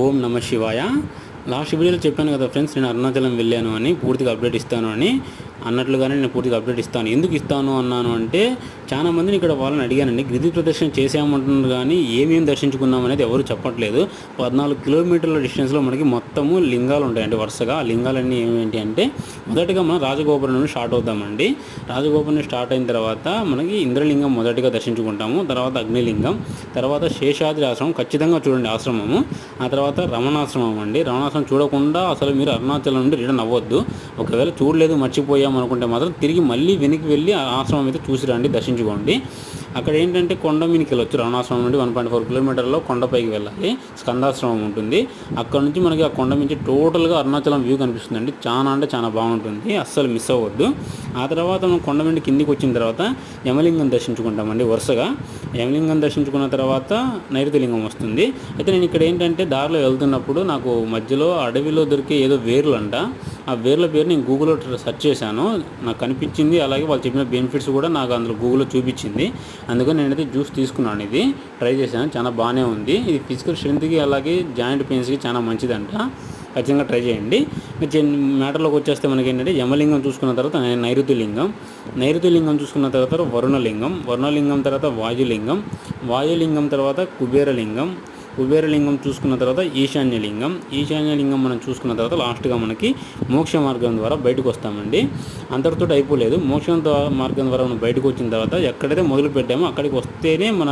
ఓం నమ శివాయ. లాస్ట్ వీడియోలో చెప్పాను కదా ఫ్రెండ్స్, నేను అరుణాచలం వెళ్ళాను అని, పూర్తిగా అప్డేట్ ఇస్తాను అని. అన్నట్లుగానే నేను పూర్తిగా అప్డేట్ ఇస్తాను. ఎందుకు ఇస్తాను అన్నాను అంటే, చాలా మందిని ఇక్కడ వాళ్ళని అడిగానండి. గిరి ప్రదక్షిణ చేసామంటున్నారు కానీ ఏమేమి దర్శించుకున్నాం అనేది ఎవరు చెప్పట్లేదు. 14 కిలోమీటర్ల డిస్టెన్స్లో మనకి మొత్తము లింగాలు ఉంటాయండి వరుసగా. ఆ లింగాలన్నీ ఏమేంటి అంటే, మొదటిగా మనం రాజగోపురం నుండి స్టార్ట్ అవుతామండి. రాజగోపురం నుండి స్టార్ట్ అయిన తర్వాత మనకి ఇంద్రలింగం మొదటిగా దర్శించుకుంటాము. తర్వాత అగ్నిలింగం, తర్వాత శేషాద్రి ఆశ్రమం ఖచ్చితంగా చూడండి ఆశ్రమము. ఆ తర్వాత రమణాశ్రమం అండి. రమణాశ్రమం చూడకుండా అసలు మీరు అరుణాచలం నుండి రిటర్న్ అవ్వద్దు. ఒకవేళ చూడలేదు మర్చిపోయాం అనుకుంటే మాత్రం తిరిగి మళ్ళీ వెనక్కి వెళ్ళి ఆ ఆశ్రమం అయితే చూసి రండి, దర్శించుకోండి. అక్కడ ఏంటంటే కొండ మీదకి వెళ్ళొచ్చు. రమణాశ్రమం నుండి 1.4 కిలోమీటర్లో కొండపైకి వెళ్ళాలి. స్కందాశ్రమం ఉంటుంది. అక్కడ నుంచి మనకి ఆ కొండ నుంచి టోటల్గా అరుణాచలం వ్యూ కనిపిస్తుందండి. చాలా అంటే చాలా బాగుంటుంది, అస్సలు మిస్ అవ్వద్దు. ఆ తర్వాత మనం కొండ మీద కిందికి వచ్చిన తర్వాత యమలింగం దర్శించుకుంటామండి వరుసగా. యమలింగం దర్శించుకున్న తర్వాత నైరుతిలింగం వస్తుంది. అయితే నేను ఇక్కడ ఏంటంటే దారిలో వెళ్తున్నప్పుడు నాకు మధ్యలో అడవిలో దొరికే ఏదో వేర్లు అంట. ఆ వేర్ల పేరు నేను గూగుల్లో సెర్చ్ చేశాను, నాకు కనిపించింది. అలాగే వాళ్ళు చెప్పిన బెనిఫిట్స్ కూడా నాకు అందులో గూగుల్లో చూపించింది. అందుకని నేనైతే జ్యూస్ తీసుకున్నాను. ఇది ట్రై చేశాను, చాలా బాగానే ఉంది. ఇది ఫిజికల్ స్ట్రెంత్కి అలాగే జాయింట్ పెయిన్స్కి చాలా మంచిదంట. ఖచ్చితంగా ట్రై చేయండి. మ్యాటర్లోకి వచ్చేస్తే మనకి ఏంటంటే యమలింగం చూసుకున్న తర్వాత నైరుతిలింగం చూసుకున్న తర్వాత వరుణలింగం తర్వాత వాయులింగం తర్వాత కుబేరలింగం చూసుకున్న తర్వాత ఈశాన్యలింగం మనం చూసుకున్న తర్వాత లాస్ట్గా మనకి మోక్ష మార్గం ద్వారా బయటకు వస్తామండి. అంతటితో అయిపోలేదు. మార్గం ద్వారా మనం బయటకు వచ్చిన తర్వాత ఎక్కడైతే మొదలు పెట్టామో అక్కడికి వస్తేనే మన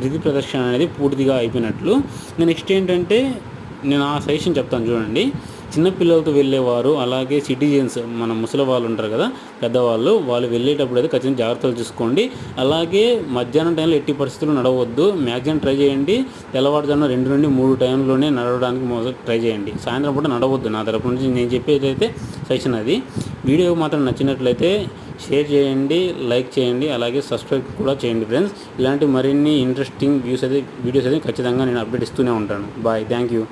గిరి ప్రదక్షిణ అనేది పూర్తిగా అయిపోయినట్లు. నెక్స్ట్ ఏంటంటే నేను ఆ సజెషన్ చెప్తాను చూడండి. చిన్నపిల్లలతో వెళ్ళేవారు, అలాగే సిటిజన్స్, మన ముసలి వాళ్ళు ఉంటారు కదా, పెద్దవాళ్ళు, వాళ్ళు వెళ్ళేటప్పుడు అయితే ఖచ్చితంగా జాగ్రత్తలు చూసుకోండి. అలాగే మధ్యాహ్నం టైంలో ఎట్టి పరిస్థితుల్లో నడవద్దు. మ్యాక్సిమం ట్రై చేయండి తెల్లవారుజామున 2 నుండి 3 టైంలోనే నడవడానికి ట్రై చేయండి. సాయంత్రం పూట నడవద్దు. నా తరపు నుంచి నేను చెప్పేదైతే సజెషన్ అది. వీడియో మాత్రం నచ్చినట్లయితే షేర్ చేయండి, లైక్ చేయండి, అలాగే సబ్స్క్రైబ్ కూడా చేయండి ఫ్రెండ్స్. ఇలాంటి మరిన్ని ఇంట్రెస్టింగ్ వీడియోస్ అయితే ఖచ్చితంగా నేను అప్డేట్ ఇస్తూనే ఉంటాను. Bye, thank you.